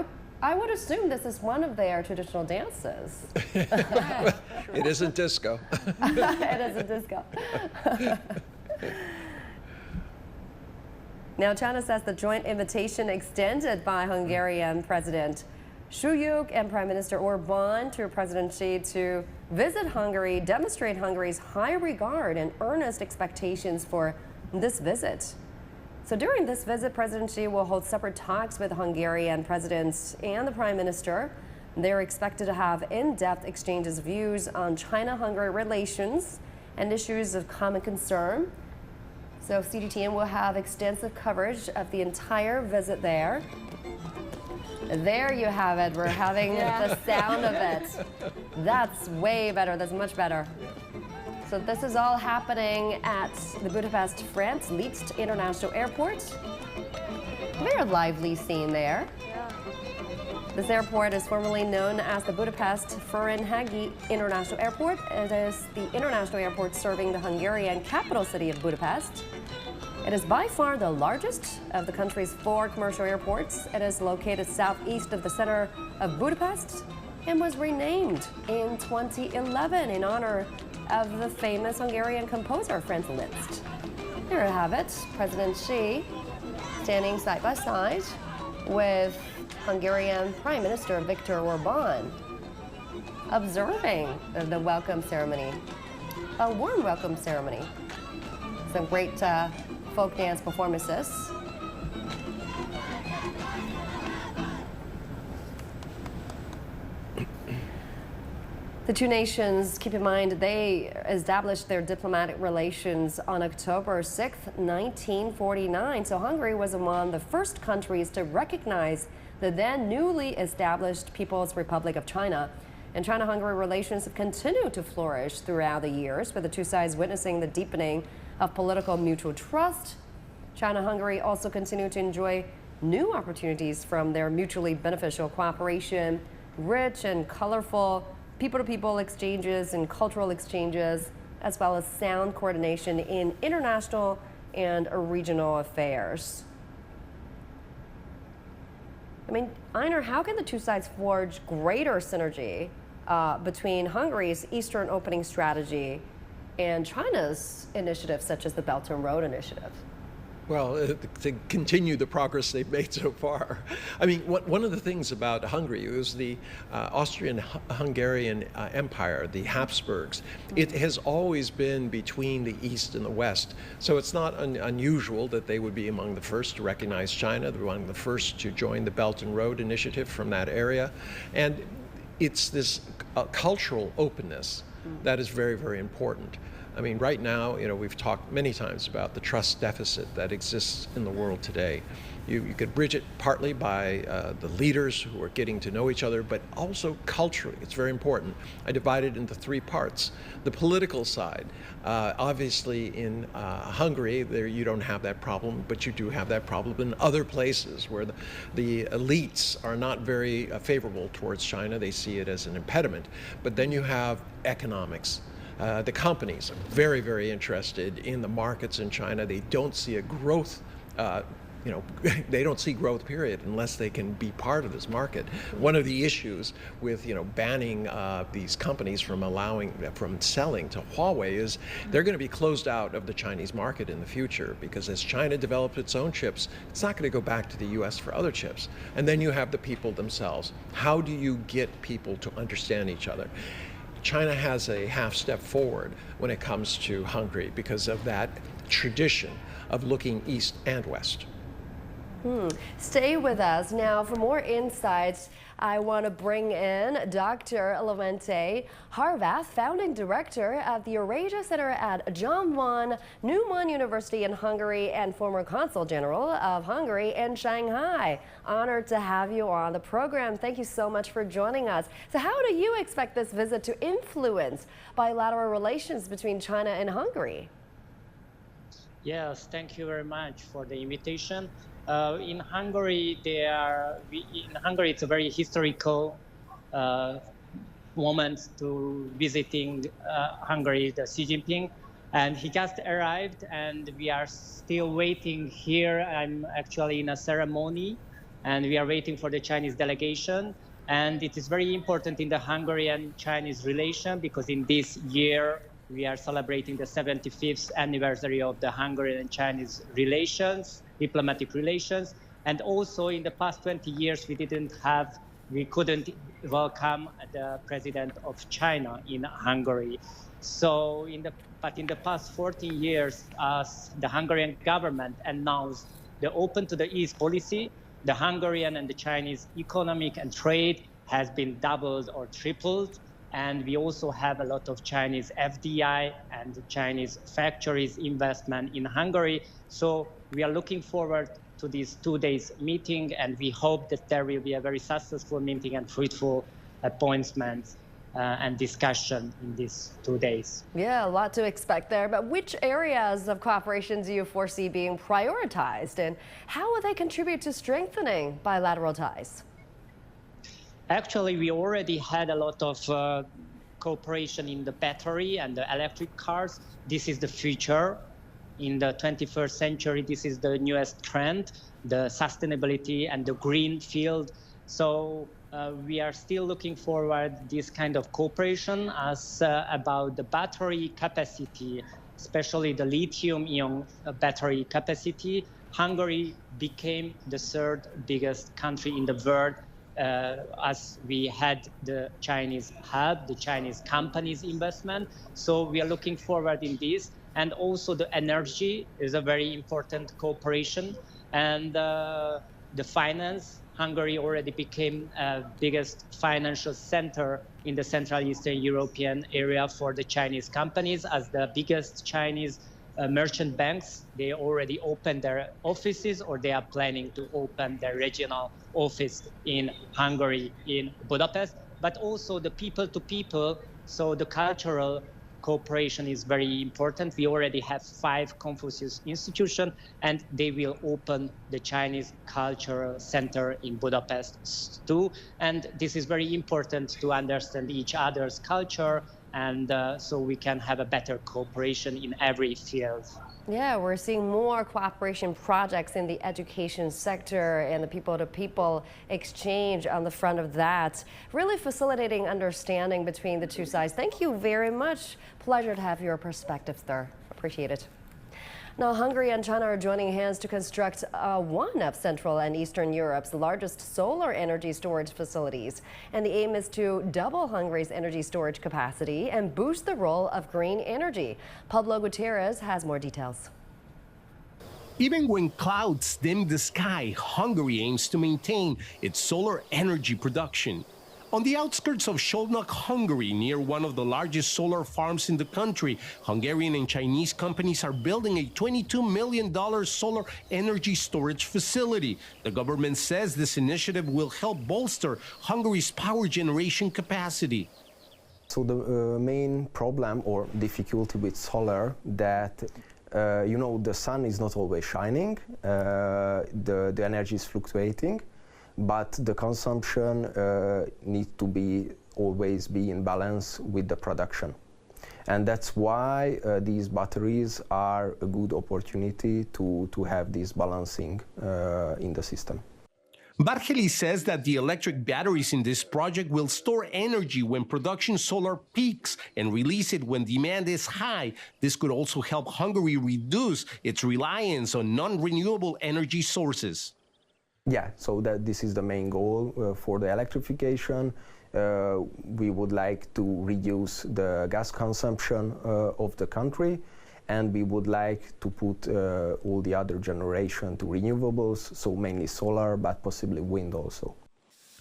would assume this is one of their traditional dances. It isn't disco. It isn't disco. Now, China says the joint invitation extended by Hungarian President Shuyuk and Prime Minister Orban to President Xi to visit Hungary, demonstrate Hungary's high regard and earnest expectations for this visit. So during this visit, President Xi will hold separate talks with Hungarian presidents and the Prime Minister. They're expected to have in-depth exchanges of views on China-Hungary relations and issues of common concern. So CGTN will have extensive coverage of the entire visit there. There you have it. We're having the sound of it. That's way better. That's much better. So this is all happening at the Budapest, France, Liszt International Airport. Very lively scene there. This airport is formerly known as the Budapest Ferenc International Airport. It is the international airport serving the Hungarian capital city of Budapest. It is by far the largest of the country's 4 commercial airports. It is located southeast of the center of Budapest and was renamed in 2011 in honor of the famous Hungarian composer Franz Liszt. There you have it. President Xi standing side by side with Hungarian Prime Minister Viktor Orban, observing the welcome ceremony, a warm welcome ceremony. Some great folk dance performances. The two nations, keep in mind, they established their diplomatic relations on October 6, 1949. So Hungary was among the first countries to recognize the then newly established People's Republic of China. And China-Hungary relations have continued to flourish throughout the years, with the two sides witnessing the deepening of political mutual trust. China-Hungary also continue to enjoy new opportunities from their mutually beneficial cooperation, rich and colorful people-to-people exchanges and cultural exchanges, as well as sound coordination in international and regional affairs. I mean, Einar, how can the two sides forge greater synergy between Hungary's Eastern opening strategy and China's initiatives such as the Belt and Road Initiative? Well, to continue the progress they've made so far. I mean, one of the things about Hungary was the Austrian-Hungarian Empire, the Habsburgs. It has always been between the East and the West. So it's not unusual that they would be among the first to recognize China. They're among the first to join the Belt and Road Initiative from that area. And it's this cultural openness that is very, very important. I mean, right now, we've talked many times about the trust deficit that exists in the world today. You could bridge it partly by the leaders who are getting to know each other, but also culturally. It's very important. I divide it into 3 parts. The political side, obviously in Hungary, there you don't have that problem, but you do have that problem in other places where the elites are not very favorable towards China. They see it as an impediment. But then you have economics. The companies are very, very interested in the markets in China. They don't see a growth, they don't see growth, period, unless they can be part of this market. One of the issues with, banning these companies from selling to Huawei is they're going to be closed out of the Chinese market in the future, because as China develops its own chips, it's not going to go back to the US for other chips. And then you have the people themselves. How do you get people to understand each other? China has a half step forward when it comes to Hungary because of that tradition of looking east and west. Stay with us. Now, for more insights, I want to bring in Dr. Levente Harvath, founding director of the Eurasia Center at John I Neumann University in Hungary and former consul general of Hungary in Shanghai. Honored to have you on the program. Thank you so much for joining us. So how do you expect this visit to influence bilateral relations between China and Hungary? Yes, thank you very much for the invitation. In Hungary, it's a very historical moment to visiting Hungary, the Xi Jinping, and he just arrived, and we are still waiting here. I'm actually in a ceremony, and we are waiting for the Chinese delegation. And it is very important in the Hungarian-Chinese relation, because in this year we are celebrating the 75th anniversary of the Hungarian and Chinese relations, diplomatic relations. And also in the past 20 years, we didn't have we couldn't welcome the president of China in Hungary. So in the past 14 years, as the Hungarian government announced the open to the East policy, the Hungarian and the Chinese economic and trade has been doubled or tripled. And we also have a lot of Chinese FDI and Chinese factories investment in Hungary. So we are looking forward to this 2 days meeting, and we hope that there will be a very successful meeting and fruitful appointments and discussion in these 2 days. Yeah, a lot to expect there. But which areas of cooperation do you foresee being prioritized, and how will they contribute to strengthening bilateral ties? Actually, we already had a lot of cooperation in the battery and the electric cars. This is the future. In the 21st century, this is the newest trend, the sustainability and the green field. So we are still looking forward this kind of cooperation as about the battery capacity, especially the lithium-ion battery capacity. Hungary became the third biggest country in the world as we had the Chinese hub, the Chinese companies investment. So we are looking forward in this. And also the energy is a very important cooperation. And the finance, Hungary already became biggest financial center in the Central Eastern European area for the Chinese companies. As the biggest Chinese merchant banks, they already opened their offices, or they are planning to open their regional office in Hungary, in Budapest. But also the people to people, so the cultural cooperation is very important. We already have 5 Confucius institutions, and they will open the Chinese Cultural Center in Budapest too. And this is very important to understand each other's culture, and so we can have a better cooperation in every field. Yeah, we're seeing more cooperation projects in the education sector and the people-to-people exchange on the front of that, really facilitating understanding between the two sides. Thank you very much. Pleasure to have your perspectives there. Appreciate it. Now, Hungary and China are joining hands to construct one of Central and Eastern Europe's largest solar energy storage facilities. And the aim is to double Hungary's energy storage capacity and boost the role of green energy. Pablo Gutierrez has more details. Even when clouds dim the sky, Hungary aims to maintain its solar energy production. On the outskirts of Szolnok, Hungary, near one of the largest solar farms in the country, Hungarian and Chinese companies are building a $22 million solar energy storage facility. The government says this initiative will help bolster Hungary's power generation capacity. So the main problem or difficulty with solar that the sun is not always shining, the energy is fluctuating, but the consumption needs to always be in balance with the production. And that's why these batteries are a good opportunity to have this balancing in the system. Barheli says that the electric batteries in this project will store energy when production solar peaks and release it when demand is high. This could also help Hungary reduce its reliance on non-renewable energy sources. Yeah, so this is the main goal for the electrification. We would like to reduce the gas consumption of the country, and we would like to put all the other generation to renewables, so mainly solar, but possibly wind also.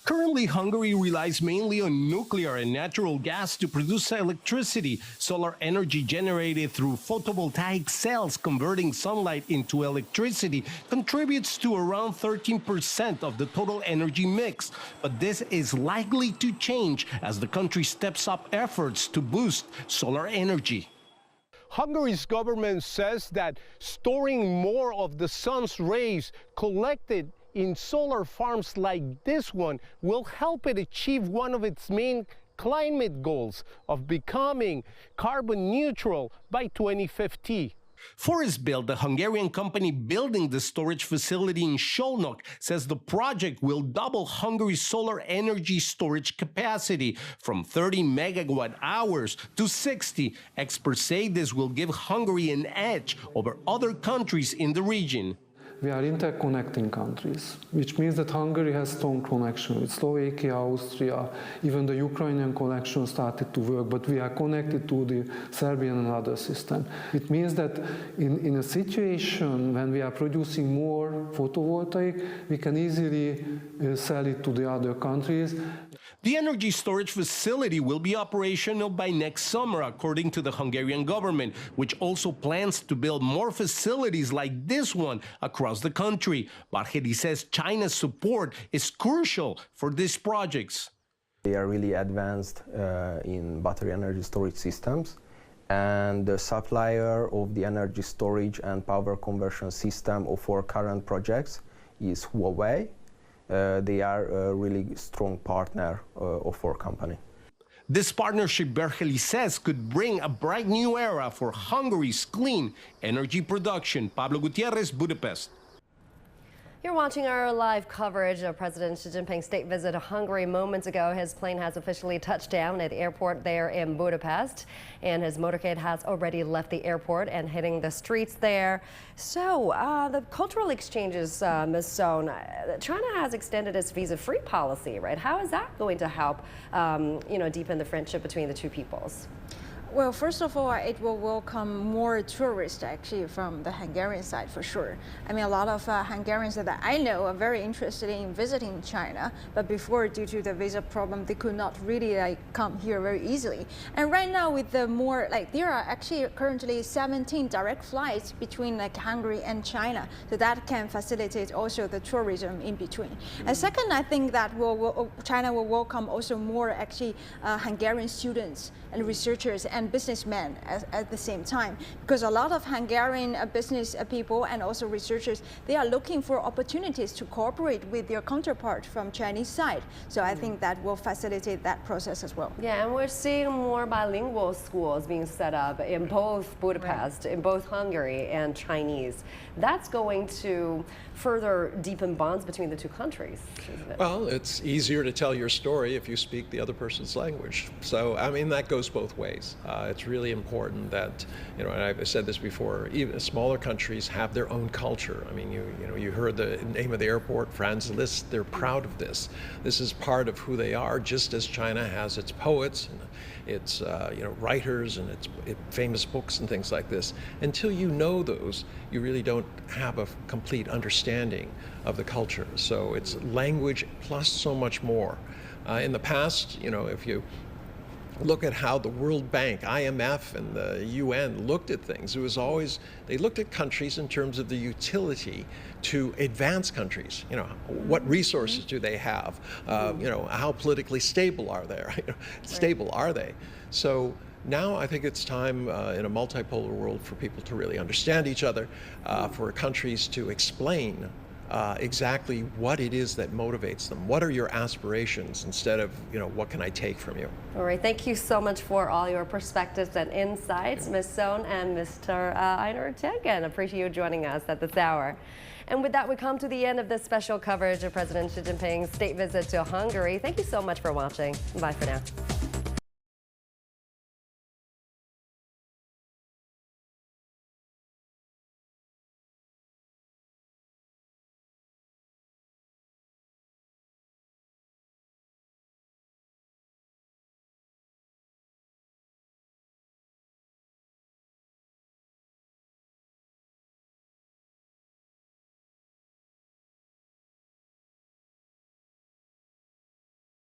Currently, Hungary relies mainly on nuclear and natural gas to produce electricity. Solar energy generated through photovoltaic cells converting sunlight into electricity contributes to around 13% of the total energy mix. But this is likely to change as the country steps up efforts to boost solar energy. Hungary's government says that storing more of the sun's rays collected in solar farms like this one will help it achieve one of its main climate goals of becoming carbon neutral by 2050. Forestbuild, the Hungarian company building the storage facility in Szolnok, says the project will double Hungary's solar energy storage capacity from 30 megawatt hours to 60. Experts say this will give Hungary an edge over other countries in the region. we are interconnecting countries, which means that Hungary has strong connection with Slovakia, Austria, even the Ukrainian connection started to work, but we are connected to the Serbian and other system. It means that in a situation when we are producing more photovoltaic, we can easily sell it to the other countries. The energy storage facility will be operational by next summer, according to the Hungarian government, which also plans to build more facilities like this one across the country. Barhedi says China's support is crucial for these projects. They are really advanced in battery energy storage systems, and the supplier of the energy storage and power conversion system of our current projects is Huawei. They are a really strong partner of our company. This partnership, Berheli says, could bring a bright new era for Hungary's clean energy production. Pablo Gutierrez, Budapest. You're watching our live coverage of President Xi Jinping's state visit to Hungary. Moments ago, his plane has officially touched down at the airport there in Budapest, and his motorcade has already left the airport and hitting the streets there. So, the cultural exchanges, Ms. Sohn, China has extended its visa-free policy, right? How is that going to help, deepen the friendship between the two peoples? Well, first of all, it will welcome more tourists actually from the Hungarian side for sure. I mean, a lot of Hungarians that I know are very interested in visiting China, but before, due to the visa problem, they could not really come here very easily. And right now, with the more there are actually currently 17 direct flights between Hungary and China, so that can facilitate also the tourism in between. And second, I think that China will welcome also more actually Hungarian students and researchers and businessmen at the same time, because a lot of Hungarian business people and also researchers, they are looking for opportunities to cooperate with their counterpart from Chinese side. So I think that will facilitate that process as well. Yeah, and we're seeing more bilingual schools being set up in both Budapest, in both Hungary and Chinese. That's going to further deepen bonds between the two countries, isn't it? Well, it's easier to tell your story if you speak the other person's language. So, I mean, that goes both ways. It's really important that, and I've said this before, even smaller countries have their own culture. I mean, you heard the name of the airport, Franz Liszt. They're proud of this. This is part of who they are, just as China has its poets and its writers and its famous books and things like this. Until you know those, you really don't have a complete understanding of the culture. So it's language plus so much more. In the past, if you look at how the World Bank, IMF, and the UN looked at things, it was always, they looked at countries in terms of the utility to advance countries. What resources do they have? How politically stable are they? Stable are they? So now I think it's time in a multipolar world for people to really understand each other, for countries to explain exactly what it is that motivates them. What are your aspirations instead of, what can I take from you? All right, thank you so much for all your perspectives and insights, Ms. Sohn and Mr. Einar Tegen. Appreciate you joining us at this hour. And with that, we come to the end of this special coverage of President Xi Jinping's state visit to Hungary. Thank you so much for watching. Bye for now.